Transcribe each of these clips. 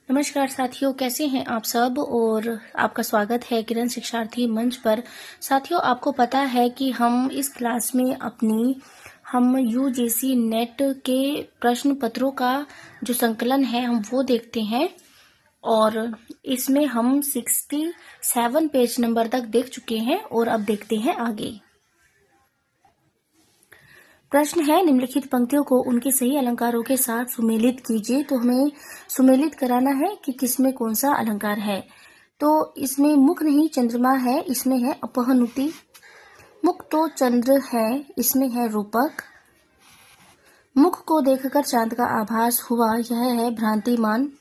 नमस्कार साथियों, कैसे हैं आप सब। और आपका स्वागत है किरण शिक्षार्थी मंच पर। साथियों, आपको पता है कि हम इस क्लास में हम यूजीसी नेट के प्रश्न पत्रों का जो संकलन है हम वो देखते हैं। और इसमें हम 67 पेज नंबर तक देख चुके हैं और अब देखते हैं आगे। प्रश्न है, निम्नलिखित पंक्तियों को उनके सही अलंकारों के साथ सुमेलित कीजिए। तो हमें सुमेलित कराना है कि किसमें कौन सा अलंकार है। तो इसमें मुख नहीं चंद्रमा है, इसमें है अपहनुति। मुख तो चंद्र है, इसमें है रूपक। मुख को देखकर चांद का आभास हुआ, यह है भ्रांतिमान।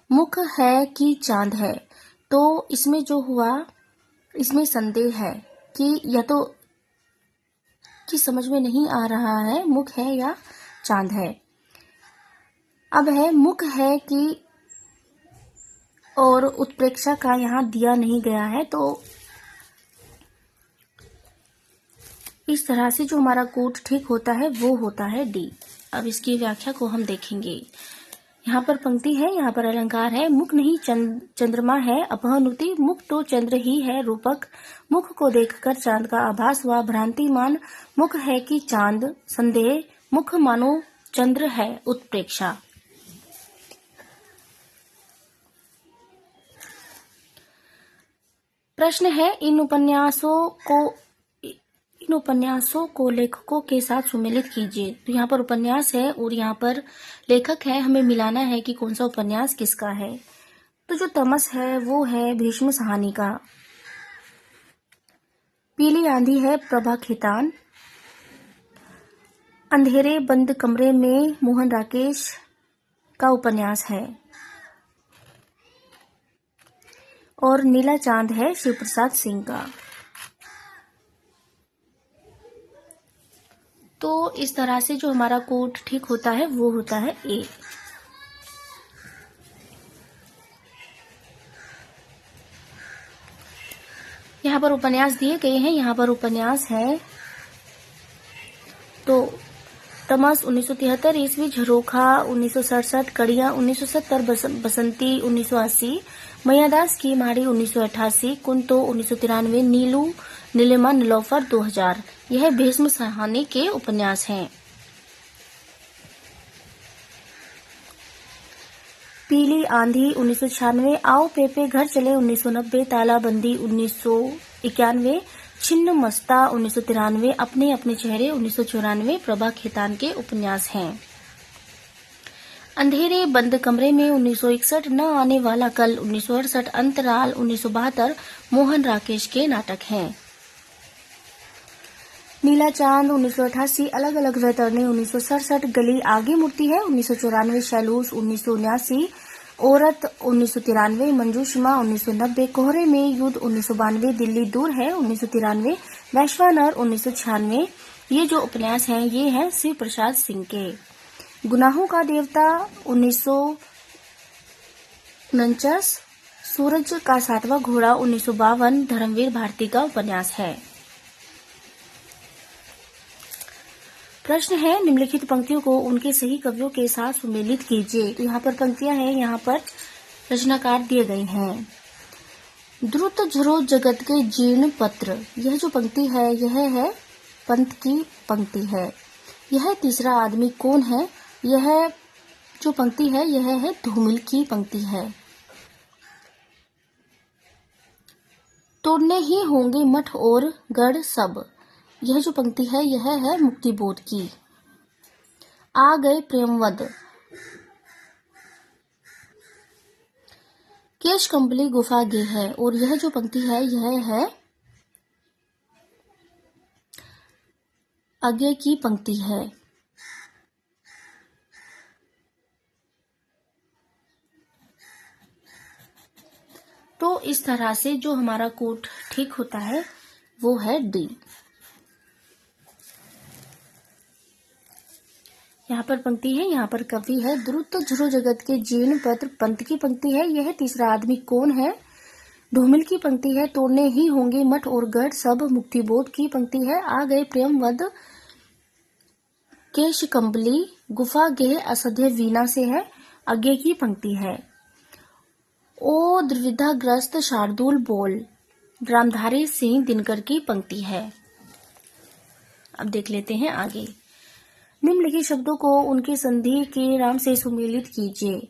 मुख है कि चांद है, तो इसमें जो हुआ इसमें संदेह है कि या तो कि समझ में नहीं आ रहा है मुख है या चांद है। अब है मुख है कि और उत्प्रेक्षा का यहाँ दिया नहीं गया है, तो इस तरह से जो हमारा कोड ठीक होता है वो होता है डी। अब इसकी व्याख्या को हम देखेंगे। यहाँ पर पंक्ति है, यहाँ पर अलंकार है। मुख नहीं चंद्रमा है, अपहनुति। मुख तो चंद्र ही है, रूपक। मुख को देखकर चांद का आभास हुआ, भ्रांतिमान। मुख है कि चांद, संदेह। मुख मानो चंद्र है, उत्प्रेक्षा। प्रश्न है, इन उपन्यासों को लेखकों के साथ सुमेलित कीजिए। तो यहाँ पर उपन्यास है और यहाँ पर लेखक है, हमें मिलाना है कि कौन सा उपन्यास किसका है। तो जो तमस है वो है भीष्म साहनी का। पीली आंधी है प्रभा खेतान। अंधेरे बंद कमरे में मोहन राकेश का उपन्यास है। और नीला चांद है शिव प्रसाद सिंह का। तो इस तरह से जो हमारा कोड ठीक होता है वो होता है ए। यहाँ पर उपन्यास दिए गए हैं, यहाँ पर उपन्यास है तो तमस 1973 ईस्वी, झरोखा 1967, कड़िया 1970, बसंती 1980, मैयादास की माड़ी 1988, कुंतो 1993, नीलू नीलिमा नीलोफर 2000। यह भीष्म साहनी के उपन्यास हैं। पीली आंधी 1996, आओ पेपे घर चले 1990, तालाबंदी 1991, छिन्न मस्ता 1993, अपने अपने चेहरे 1994 प्रभा खेतान के उपन्यास हैं। अंधेरे बंद कमरे में 1961, न आने वाला कल 1968, अंतराल 1972 मोहन राकेश के नाटक हैं। नीला चांद 1988, अलग अलग रतरने 1967, गली आगे मुड़ती है 1994, शैलूस 1979, औरत 1993, मंजूषमा 1990, कोहरे में युद्ध 1992, दिल्ली दूर है 1993, वैश्वानर 1996। ये जो उपन्यास हैं ये हैं शिव प्रसाद सिंह के। गुनाहों का देवता 1949, सूरज का सातवां घोड़ा 1952 धर्मवीर भारती का उपन्यास है। प्रश्न है, निम्नलिखित पंक्तियों को उनके सही कवियों के साथ सुमेलित कीजिए। तो यहाँ पर पंक्तियां हैं, यहाँ पर रचनाकार दिए गए हैं। द्रुत झरो जगत के जीर्ण पत्र, यह जो पंक्ति है यह है पंत की पंक्ति है। यह तीसरा आदमी कौन है, यह जो पंक्ति है यह है धूमिल की पंक्ति है। तोड़ने ही होंगे मठ और गढ़ सब, यह जो पंक्ति है यह है मुक्तिबोध की। आ गए प्रेमवद, केश कंबली गुफा गे है, और यह जो पंक्ति है यह है आगे की पंक्ति है। तो इस तरह से जो हमारा कोड ठीक होता है वो है डी। यहाँ पर पंक्ति है, यहाँ पर कवि है। द्रुत झरो जगत के जीर्ण पत्र, पंत की पंक्ति है। यह तीसरा आदमी कौन है, धूमिल की पंक्ति है। तोड़ने ही होंगे मठ और गढ़ सब, मुक्तिबोध की पंक्ति है। आ गए प्रेमवद, केश कंबली गुफा गेह असध्य वीणा से है, आगे की पंक्ति है। ओ द्विधाग्रस्त शार्दुल बोल, रामधारी सिंह दिनकर की पंक्ति है। अब देख लेते हैं आगे। निम्नलिखित शब्दों को उनके संधि के नाम से सुमेलित कीजिए।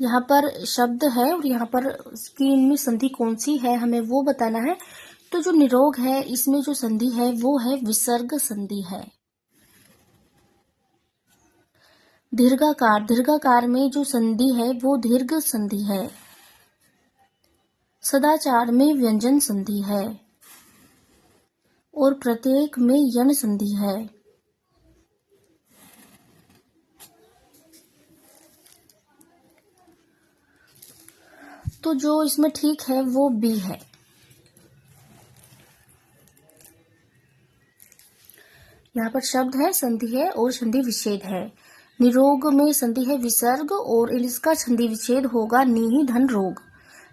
यहाँ पर शब्द है और यहाँ पर इसकी इनमें संधि कौन सी है हमें वो बताना है। तो जो निरोग है इसमें जो संधि है वो है विसर्ग संधि है। दीर्घाकार, दीर्घाकार में जो संधि है वो दीर्घ संधि है। सदाचार में व्यंजन संधि है और प्रत्येक में यण संधि है। तो जो इसमें ठीक है वो बी है। यहाँ पर शब्द है, संधि है और संधि विच्छेद है। निरोग में संधि है विसर्ग और इसका संधि विच्छेद होगा नी धन रोग।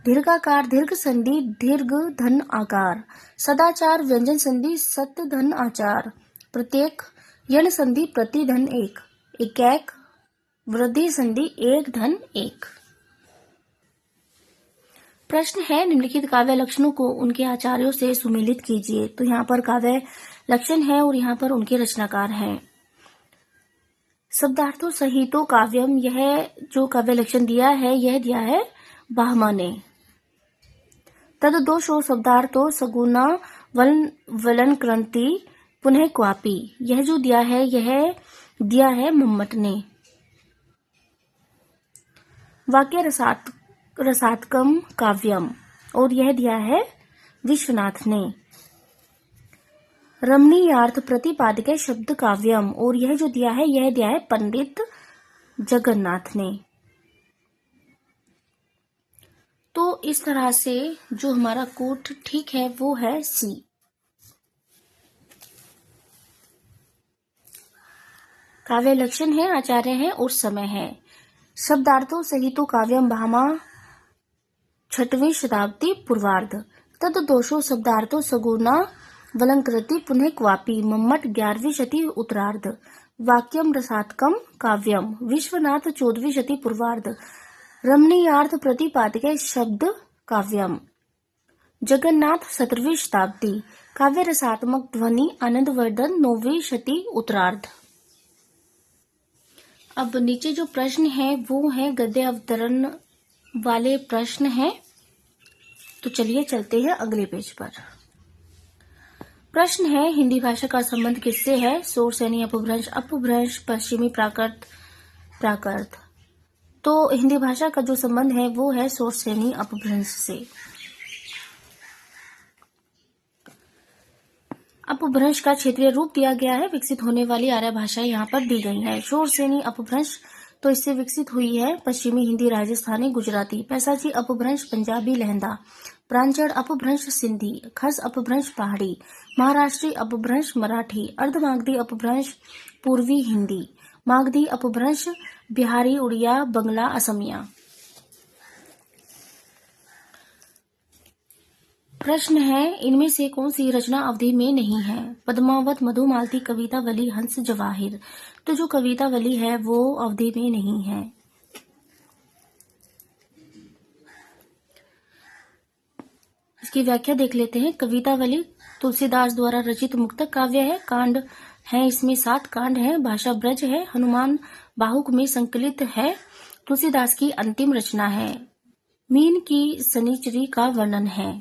दीर्घाकार दीर्घ संधि दीर्घ धन आकार। सदाचार व्यंजन संधि सत्य धन आचार। प्रत्येक यण संधि प्रति धन एक। एक वृद्धि संधि एक धन एक। प्रश्न है, निम्नलिखित काव्य लक्षणों को उनके आचार्यों से सुमेलित कीजिए। तो यहाँ पर काव्य लक्षण है और यहाँ पर उनके रचनाकार हैं। शब्दार्थों सहितो काव्यम, यह जो काव्य लक्षण दिया है यह दिया है भामा ने। तद दोषो शब्दार्थो सगुना वलन क्रांति पुनः क्वापी, यह जो दिया है यह दिया है मम्मट ने। वाक्य रसात्कम काव्यम, और यह दिया है विश्वनाथ ने। रमणीयार्थ प्रतिपादक शब्द काव्यम, और यह जो दिया है यह दिया है पंडित जगन्नाथ ने। तो इस तरह से जो हमारा कोट ठीक है वो है सी। काव्य लक्षण है, आचार्य है और समय है। शब्दार्थों सहितो काव्यम भामा 6वीं शताब्दी पूर्वार्ध। तद दोषो शब्दार्थो सगुना वलंकृति पुनः क्वापी मम्मट 11वीं शती उत्तरार्ध। वाक्यम रसात्कम काव्यम विश्वनाथ 14वीं शती पूर्वार्ध। रमणीयार्थ प्रतिपादक शब्द काव्यम जगन्नाथ 17वीं शताब्दी। काव्य रसात्मक ध्वनि आनंदवर्धन 9वीं शती उत्तरार्ध। अब नीचे जो प्रश्न है वो है गद्य अवतरण वाले प्रश्न हैं। तो चलिए चलते हैं अगले पेज पर। प्रश्न है, हिंदी भाषा का संबंध किससे है? सोर्स यानी अपभ्रंश, अपभ्रंश पश्चिमी प्राकृत, प्राकृत। तो हिंदी भाषा का जो संबंध है वो है सोर्स यानी अपभ्रंश से। अपभ्रंश का क्षेत्रीय रूप दिया गया है। विकसित होने वाली आर्य भाषाएं यहाँ पर दी गई है। सोर्स यानी अपभ्रंश, तो इससे विकसित हुई है पश्चिमी हिंदी, राजस्थानी, गुजराती। पैसाजी अपभ्रंश पंजाबी, लहंदा। प्रांचल अपभ्रंश सिंधी। खस अपभ्रंश पहाड़ी। महाराष्ट्री अपभ्रंश मराठी। अर्धमागधी अपभ्रंश पूर्वी हिंदी। मागधी अपभ्रंश बिहारी, उड़िया, बंगला, असमिया। प्रश्न है, इनमें से कौन सी रचना अवधि में नहीं है? पद्मावत, मधुमालती, कवितावली, हंस, जवाहिर। तो जो कवितावली है वो अवधि में नहीं है। इसकी व्याख्या देख लेते हैं। कवितावली तुलसीदास द्वारा रचित मुक्तक काव्य है। कांड है इसमें 7 कांड है। भाषा ब्रज है। हनुमान बाहुक में संकलित है। तुलसीदास की अंतिम रचना है। मीन की शनिचरी का वर्णन है।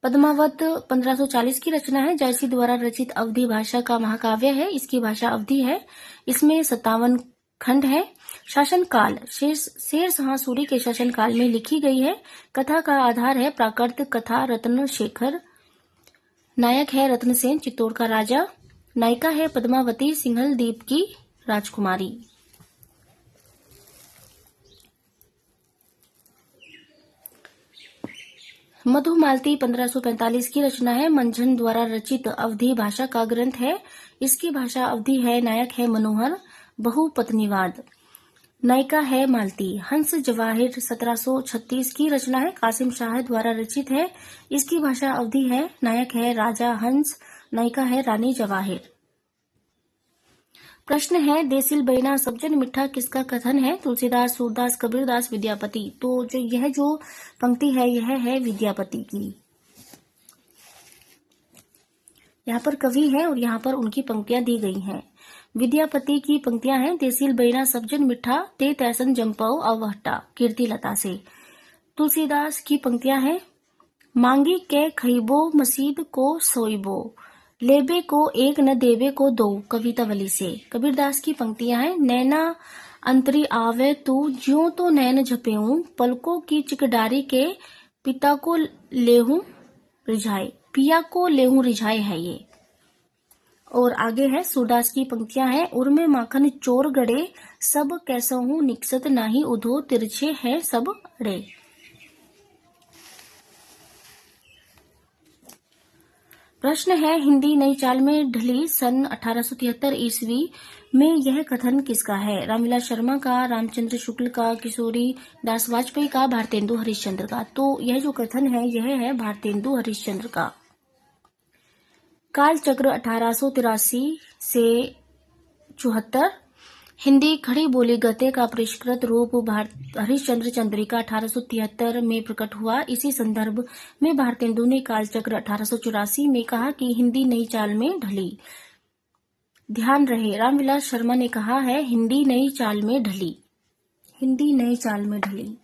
पद्मावत 1540 की रचना है। जयसी द्वारा रचित अवधी भाषा का महाकाव्य है। इसकी भाषा अवधी है। इसमें 57 खंड है। शासन काल शेर शाह सूरी के शासन काल में लिखी गई है। कथा का आधार है प्राकृत कथा। रत्न शेखर नायक है। रत्नसेन चित्तौड़ का राजा। नायिका है पद्मावती, सिंघल द्वीप की राजकुमारी। मधुमालती 1545 की रचना है। मंझन द्वारा रचित अवधी भाषा का ग्रंथ है। इसकी भाषा अवधी है। नायक है मनोहर, बहुपत्नीवाद। नायिका है मालती। हंस जवाहिर 1736 की रचना है। कासिम शाह द्वारा रचित है। इसकी भाषा अवधी है। नायक है राजा हंस, नायिका है रानी जवाहिर। प्रश्न है, देसिल बैना सब्जन मिठा किसका कथन है? तुलसीदास, सूरदास, कबीरदास, विद्यापति। तो यह जो पंक्ति है यह है विद्यापति की। यहाँ पर कवि है और यहाँ पर उनकी पंक्तियां दी गई हैं। विद्यापति की पंक्तियां हैं, देसिल बैना सब्जन मिठा ते तैसन जम्पाओ अवहट्टा, कीर्तिलता से। तुलसीदास की पंक्तियां हैं, मांगी के खइबो मसीद को सोइबो, लेबे को एक न देवे को दो, कवितावली से। कबीरदास की पंक्तियां हैं, नैना अंतरी आवे तू ज्यों तो नैन झपेऊं, पलकों की चिकडारी के पिता को लेहूं रिझाए, पिया को लेहूं रिझाए है ये। और आगे है सूरदास की पंक्तियां हैं, उर्मे माखन चोर गड़े, सब कैसा हूं निकसत नाही उधो, तिरछे है सब रे। प्रश्न है, हिंदी नई चाल में ढली सन 1873 ईस्वी में यह कथन किसका है? रामविलास शर्मा का, रामचंद्र शुक्ल का, किशोरी दास वाजपेयी का, भारतेंदु हरिश्चंद्र का। तो यह जो कथन है यह है भारतेंदु हरिश्चंद्र का। काल चक्र 1883 से 74, हिंदी खड़ी बोली गद्य का परिष्कृत रूप हरिश्चंद्र चंद्रिका 1873 में प्रकट हुआ। इसी संदर्भ में भारतेंदु ने कालचक्र 1884 में कहा कि हिंदी नई चाल में ढली। ध्यान रहे, रामविलास शर्मा ने कहा है हिंदी नई चाल में ढली, हिंदी नई चाल में ढली।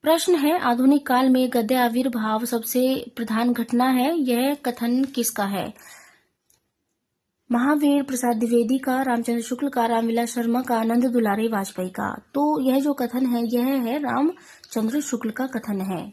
प्रश्न है, आधुनिक काल में गद्य आविर्भाव सबसे प्रधान घटना है, यह कथन किसका है? महावीर प्रसाद द्विवेदी का, रामचंद्र शुक्ल का, रामविलास शर्मा का, नंद दुलारे वाजपेयी का। तो यह जो कथन है यह है रामचंद्र शुक्ल का कथन है।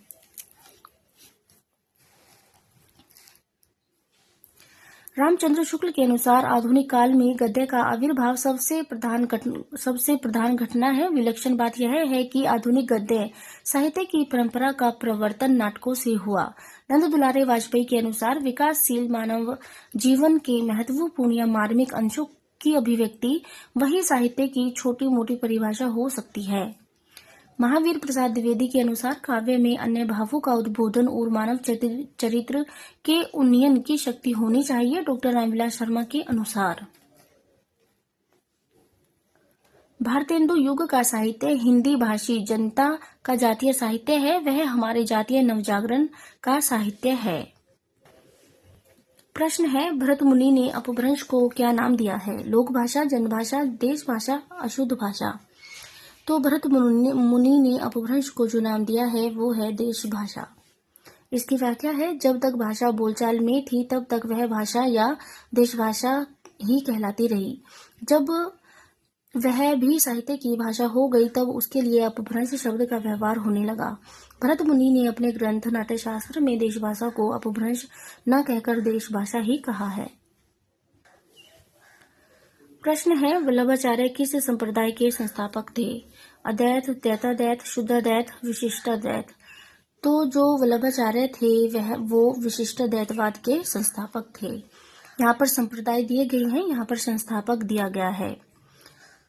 रामचंद्र शुक्ल के अनुसार आधुनिक काल में गद्य का आविर्भाव सबसे प्रधान घटना है। विलक्षण बात यह है कि आधुनिक गद्य साहित्य की परंपरा का प्रवर्तन नाटकों से हुआ। नंद दुलारे वाजपेयी के अनुसार विकासशील मानव जीवन के महत्वपूर्ण या मार्मिक अंशों की अभिव्यक्ति वही साहित्य की छोटी मोटी परिभाषा हो सकती है। महावीर प्रसाद द्विवेदी के अनुसार काव्य में अन्य भावों का उद्बोधन और मानव चरित्र के उन्नयन की शक्ति होनी चाहिए। डॉक्टर रामविलास शर्मा के अनुसार भारतेंदु युग का साहित्य हिंदी भाषी जनता का जातीय साहित्य है, वह हमारे जातीय नवजागरण का साहित्य है। प्रश्न है, भरत मुनि ने अपभ्रंश को क्या नाम दिया है? लोक भाषा, जनभाषा, देश भाषा, अशुद्ध भाषा। तो भरत मुनि ने अपभ्रंश को जो नाम दिया है वो है देश भाषा। इसकी व्याख्या है, जब तक भाषा बोलचाल में थी तब तक वह भाषा या देश भाषा ही कहलाती रही। जब वह भी साहित्य की भाषा हो गई तब उसके लिए अपभ्रंश शब्द का व्यवहार होने लगा। भरत मुनि ने अपने ग्रंथ नाट्यशास्त्र में देश भाषा को अपभ्रंश न कहकर देश भाषा ही कहा है। प्रश्न है, वल्लभाचार्य किस संप्रदाय के संस्थापक थे? अद्वैत, द्वैताद्वैत, शुद्धाद्वैत, विशिष्टाद्वैत। तो जो वल्लभाचार्य थे वो विशिष्टाद्वैतवाद के संस्थापक थे। यहाँ पर संप्रदाय दिए गए हैं, यहाँ पर संस्थापक दिया गया है।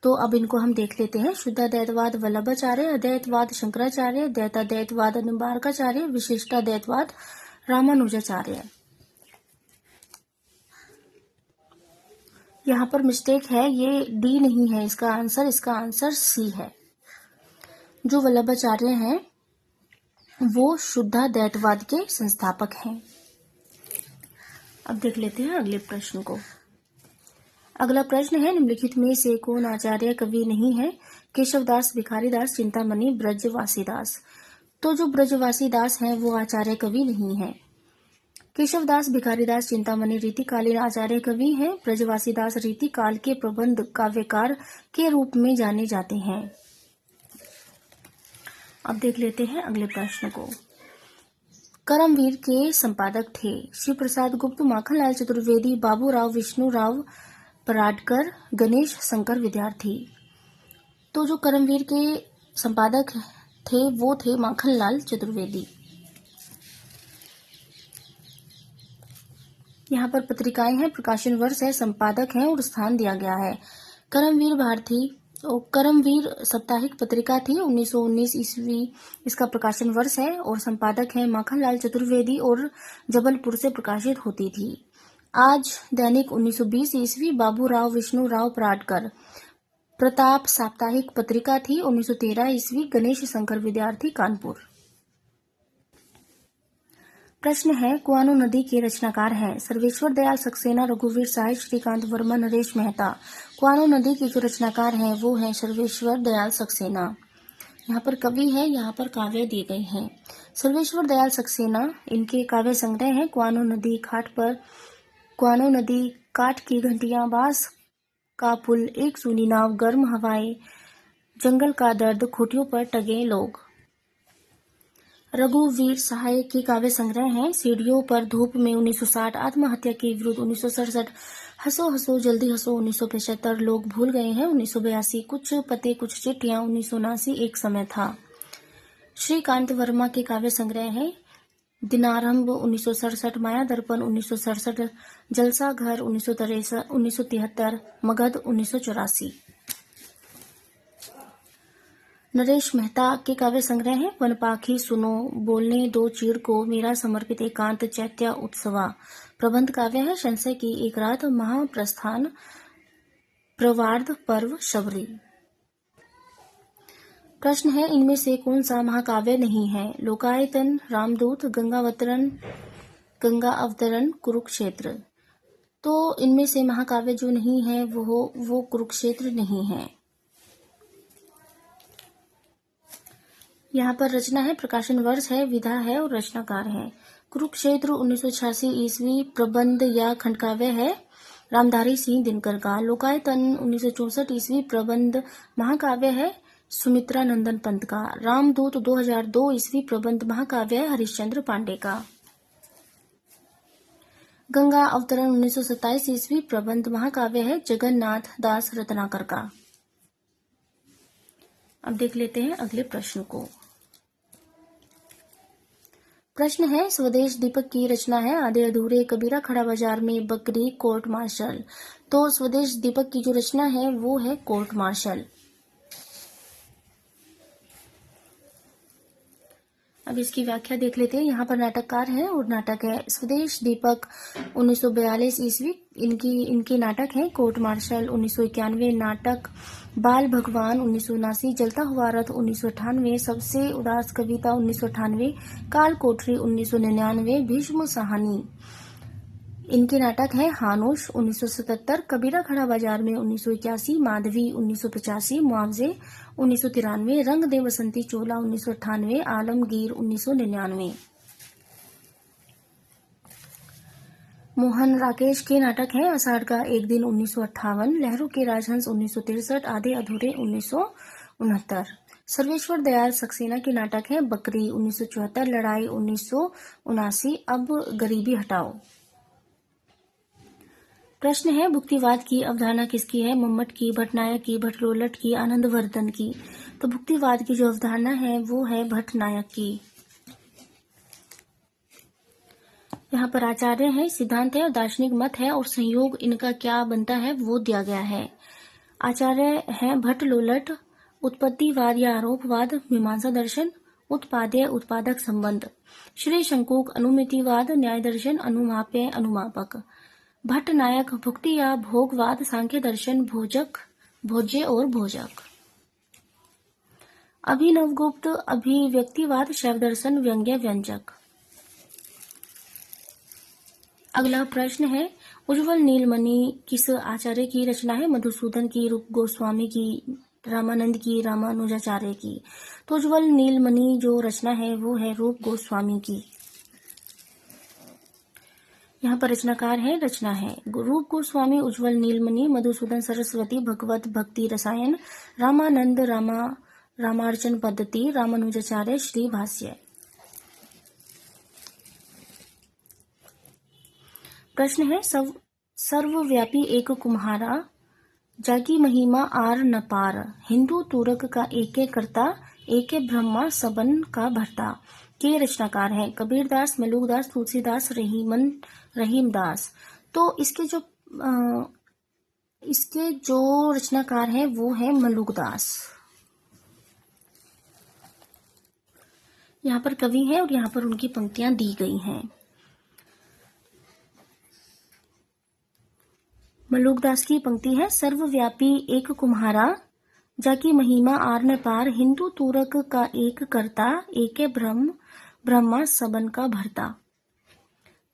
तो अब इनको हम देख लेते हैं। शुद्धाद्वैतवाद वल्लभाचार्य, अद्वैतवाद शंकराचार्य, द्वैताद्वैतवाद निम्बार्काचार्य, विशिष्टाद्वैतवाद रामानुजाचार्य। यहाँ पर मिस्टेक है, ये डी नहीं है इसका आंसर सी है। जो वल्लभाचार्य हैं वो शुद्धाद्वैतवाद के संस्थापक हैं। अब देख लेते हैं अगले प्रश्न को। अगला प्रश्न है, निम्नलिखित में से कौन आचार्य कवि नहीं है? केशवदास, भिखारीदास, चिंतामणि, ब्रजवासीदास। तो जो ब्रजवासीदास हैं वो आचार्य कवि नहीं है। केशवदास, भिखारीदास, चिंतामणि रीतिकालीन आचार्य कवि हैं। ब्रजवासीदास रीतिकाल के प्रबंध काव्यकार के रूप में जाने जाते हैं। अब देख लेते हैं अगले प्रश्न को। करमवीर के संपादक थे शिव प्रसाद गुप्त, माखनलाल चतुर्वेदी, बाबूराव, विष्णुराव पराडकर, गणेश शंकर विद्यार्थी। तो जो करमवीर के संपादक थे वो थे माखनलाल चतुर्वेदी। यहाँ पर पत्रिकाएं हैं, प्रकाशन वर्ष है, संपादक हैं और स्थान दिया गया है। करमवीर भारती तो करमवीर साप्ताहिक पत्रिका थी 1919 ईस्वी इसका प्रकाशन वर्ष है और संपादक है माखनलाल चतुर्वेदी और जबलपुर से प्रकाशित होती थी। आज दैनिक 1920 ईस्वी बाबूराव विष्णुराव पराडकर। प्रताप साप्ताहिक पत्रिका थी 1913 ईस्वी गणेश शंकर विद्यार्थी कानपुर। प्रश्न है कुआनो नदी के रचनाकार हैं सर्वेश्वर दयाल सक्सेना, रघुवीर सहाय, श्रीकांत वर्मा, नरेश मेहता। कुआनो नदी के जो रचनाकार हैं वो हैं सर्वेश्वर दयाल सक्सेना। यहाँ पर कवि है, यहाँ पर काव्य दिए गए हैं। सर्वेश्वर दयाल सक्सेना, इनके काव्य संग्रह हैं कुआनो नदी घाट पर, कुआनो नदी काठ की घंटियां, बांस का पुल, एक सूनी नाव, गर्म हवाएं, जंगल का दर्द, खूंटियों पर टगे लोग। रघुवीर सहाय की काव्य संग्रह हैं सीढ़ियों पर धूप में 1960, आत्महत्या के विरुद्ध 1967, हंसो हंसो जल्दी हंसो 1975, लोग भूल गए हैं 1982, कुछ पते कुछ चिट्ठियां 1979, एक समय था। श्रीकांत वर्मा के काव्य संग्रह है दिनारंभ 1967, माया दर्पण 1967, जलसा घर 1973, मगध 1984। नरेश मेहता के काव्य संग्रह है वनपाखी सुनो, बोलने दो चीड़ को, मेरा समर्पित एकांत, चैत्य उत्सवा। प्रबंध काव्य है संशय की एक रात, महाप्रस्थान, प्रवार्ध पर्व, शबरी। प्रश्न है इनमें से कौन सा महाकाव्य नहीं है? लोकायतन, रामदूत, गंगा अवतरण, कुरुक्षेत्र। तो इनमें से महाकाव्य जो नहीं है वो कुरुक्षेत्र नहीं है। यहाँ पर रचना है, प्रकाशन वर्ष है, विधा है और रचनाकार है। कुरुक्षेत्र 1986 ईस्वी प्रबंध या खंडकाव्य है रामधारी सिंह दिनकर का। लोकायतन 1964 ईस्वी प्रबंध महाकाव्य है सुमित्रा नंदन पंत का। रामदूत 2002 ईस्वी प्रबंध महाकाव्य है हरिश्चंद्र पांडे का। गंगा अवतरण 1927 ईस्वी प्रबंध महाकाव्य है जगन्नाथ दास रत्नाकर का। अब देख लेते हैं अगले प्रश्न को। प्रश्न है स्वदेश दीपक की रचना है आधे अधूरे, कबीरा खड़ा बाजार में, बकरी, कोर्ट मार्शल। तो स्वदेश दीपक की जो रचना है वो है कोर्ट मार्शल। अब इसकी व्याख्या देख लेते हैं। यहाँ पर नाटककार है और नाटक है स्वदेश दीपक 1942 ईस्वी इनके नाटक है। कोर्ट मार्शल 1991, नाटक बाल भगवान 1979, जलता हुआ रथ 1998, सबसे उदास कविता 1998, काल कोठरी 1999, भीष्म सहानी इनके नाटक है। हानुश 1977, कबीरा खड़ा बाजार में 1981, माधवी 1985, मुआवजे 1993, रंग दे बसंती चोला 1998, आलमगीर 1999। मोहन राकेश के नाटक है आषाढ़ का एक दिन 1958, लहरों के राजहंस 1963, आधे अधूरे 1969। सर्वेश्वर दयाल सक्सेना के नाटक है बकरी 1974, लड़ाई 1979, अब गरीबी हटाओ। प्रश्न है भुक्तिवाद की अवधारणा किसकी है? मम्मट की, भट्टनायक की, भट्टलोलट की, आनंदवर्धन की। तो भुक्तिवाद की जो अवधारणा है वो है भट्टनायक की। यहाँ पर आचार्य है, सिद्धांत है और दार्शनिक मत है और संयोग इनका क्या बनता है वो दिया गया है। आचार्य है भट्टलोलट, उत्पत्तिवाद या आरोपवाद, मीमांसा दर्शन, उत्पाद्य उत्पादक संबंध। श्री शंकुक अनुमितिवाद, न्याय दर्शन, अनुमाप्य अनुमापक। भट्टनायक भुक्ति या भोगवाद, सांख्य दर्शन, भोज्य और भोजक। अभिनवगुप्त अभिव्यक्तिवाद, शैव दर्शन, व्यंग्य व्यंजक। अगला प्रश्न है उज्ज्वल नीलमणि किस आचार्य की रचना है? मधुसूदन की, रूप गोस्वामी की, रामानंद की, रामानुजाचार्य की। तो उज्ज्वल नीलमणि जो रचना है वो है रूप गोस्वामी की। यहाँ पर रचनाकार है, रचना है रूप गोस्वामी, उज्ज्वल नीलमणि, मधुसूदन सरस्वती, भगवत भक्ति रसायन, रामानंद रामार्चन पद्धति, रामानुजाचार्य श्री भाष्य। प्रश्न है सर्वव्यापी एक कुम्हारा, जाकी महिमा आर न पार, हिंदू तुरक का एके करता, एके ब्रह्मा सबन का भरता। के रचनाकार हैं कबीरदास, मलुकदास, तुलसीदास, रहीमदास। तो इसके जो इसके जो रचनाकार हैं वो है मलुकदास। यहाँ पर कवि है और यहाँ पर उनकी पंक्तियां दी गई हैं। मलुकदास की पंक्ति है, सर्वव्यापी एक कुम्हारा, जाकी महिमा आर न पार, हिंदू तुरक का एक करता, एके ब्रह्मा सबन का भरता।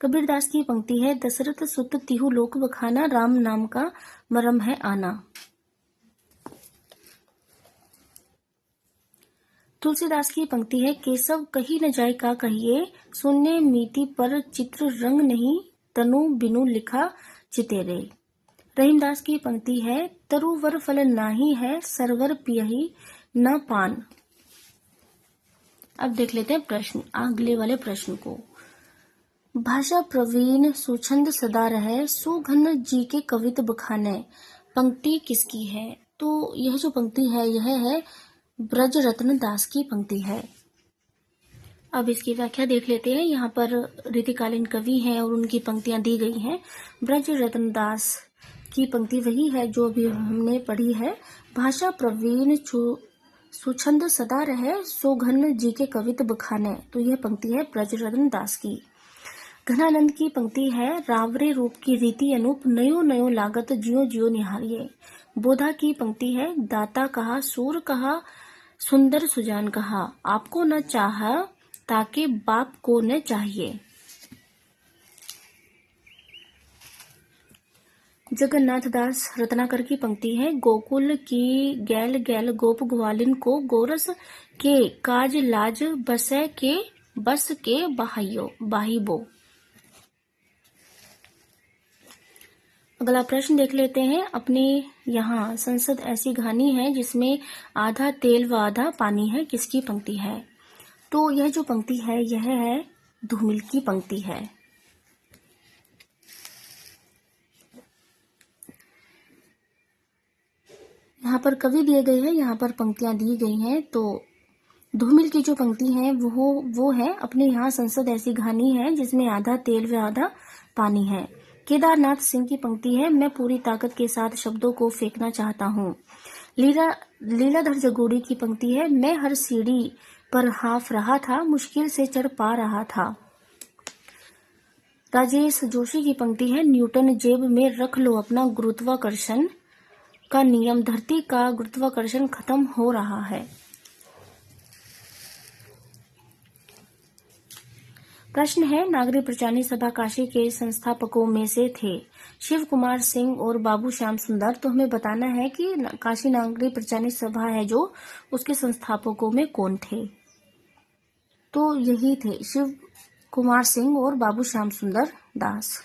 कबीरदास की पंक्ति है, दशरथ सुत तिहु लोक बखाना, राम नाम का मरम है आना। तुलसीदास की पंक्ति है, केशव कही न जाय का कहिए, सुनने मीति पर चित्र रंग नहीं, तनु बिनु लिखा चितेरे। रहीमदास की पंक्ति है, तरुवर फल नाही है, सरवर पियहि न पान। अब देख लेते हैं प्रश्न, अगले वाले प्रश्न को। भाषा प्रवीण सुछंद सदा रहे, सुघन जी के कवित बखाने। पंक्ति किसकी है? तो यह जो पंक्ति है यह है ब्रज रत्न दास की पंक्ति है। अब इसकी व्याख्या देख लेते हैं। यहाँ पर रीतिकालीन कवि हैं और उनकी पंक्तियां दी गई हैं। ब्रज रत्न दास की पंक्ति वही है जो अभी हमने पढ़ी है। भाषा प्रवीण सुछंद सदा रहे, सोघन जी के कवित बखाने। तो यह पंक्ति है ब्रज रत्न दास की। घनानंद की पंक्ति है, रावरे रूप की रीति अनूप, नयो नयो लागत जियो जियो निहारिये। बोधा की पंक्ति है, दाता कहा सूर कहा, सुंदर सुजान कहा, आपको न चाहा ताके बाप को न चाहिए। जगन्नाथ दास रत्नाकर की पंक्ति है, गोकुल की गैल गैल गोप ग्वालिन को, गोरस के काज लाज बसे के बस के बाहिबो। अगला प्रश्न देख लेते हैं। अपने यहाँ संसद ऐसी घानी है जिसमें आधा तेल व आधा पानी है, किसकी पंक्ति है? तो यह जो पंक्ति है यह है धूमिल की पंक्ति है। यहाँ पर कवि दिए गए हैं, यहाँ पर पंक्तियां दी गई हैं। तो धूमिल की जो पंक्ति है वो है, अपने यहाँ संसद ऐसी घानी है जिसमें आधा तेल व आधा पानी है। केदारनाथ सिंह की पंक्ति है, मैं पूरी ताकत के साथ शब्दों को फेंकना चाहता हूँ। लीलाधर जगोड़ी की पंक्ति है, मैं हर सीढ़ी पर हाफ रहा था, मुश्किल से चढ़ पा रहा था। राजेश जोशी की पंक्ति है, न्यूटन जेब में रख लो अपना गुरुत्वाकर्षण का नियम, धरती का गुरुत्वाकर्षण खत्म हो रहा है। प्रश्न है, नागरिक प्रचारणी सभा काशी के संस्थापकों में से थे शिव कुमार सिंह और बाबू श्याम सुंदर। तो हमें बताना है कि काशी नागरिक प्रचारणी सभा है जो, उसके संस्थापकों में कौन थे? तो यही थे शिव कुमार सिंह और बाबू श्याम सुंदर दास।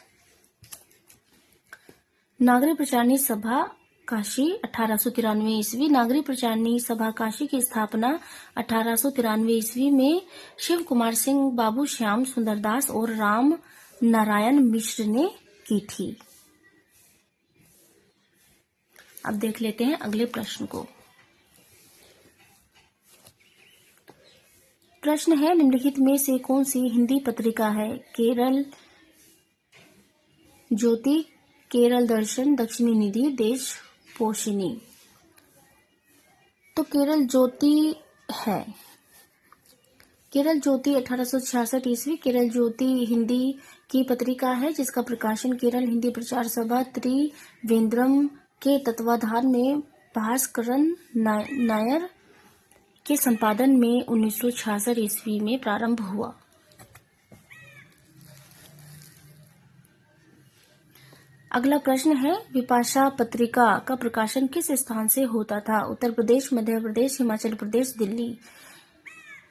नागरिक प्रचारणी सभा काशी 1893 ईस्वी। नागरिक प्रचारणी सभा काशी की स्थापना 1893 ईस्वी में शिव कुमार सिंह, बाबू श्याम सुंदर दास और राम नारायण मिश्र ने की थी। अब देख लेते हैं अगले प्रश्न को। प्रश्न है, निम्नलिखित में से कौन सी हिंदी पत्रिका है? केरल ज्योति, केरल दर्शन, दक्षिणी निधि, देश पोषिणी। तो केरल ज्योति है। केरल ज्योति 1866 ईस्वी। केरल ज्योति हिंदी की पत्रिका है जिसका प्रकाशन केरल हिंदी प्रचार सभा त्रिवेंद्रम के तत्वाधान में भास्करन नायर के संपादन में 1966 ईस्वी में प्रारंभ हुआ। अगला प्रश्न है, विपाशा पत्रिका का प्रकाशन किस स्थान से होता था? उत्तर प्रदेश, मध्य प्रदेश, हिमाचल प्रदेश, दिल्ली।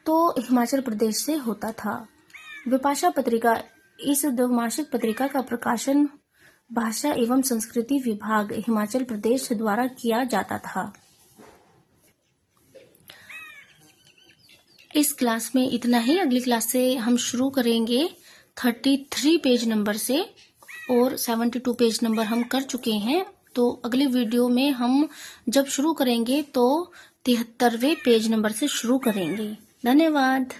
तो हिमाचल प्रदेश से होता था। विपाशा पत्रिका, इस द्विमासिक पत्रिका का प्रकाशन भाषा एवं संस्कृति विभाग हिमाचल प्रदेश द्वारा किया जाता था। इस क्लास में इतना ही। अगली क्लास से हम शुरू करेंगे 33 पेज नंबर से और 72 पेज नंबर हम कर चुके हैं। तो अगले वीडियो में हम जब शुरू करेंगे तो 73वें पेज नंबर से शुरू करेंगे। धन्यवाद।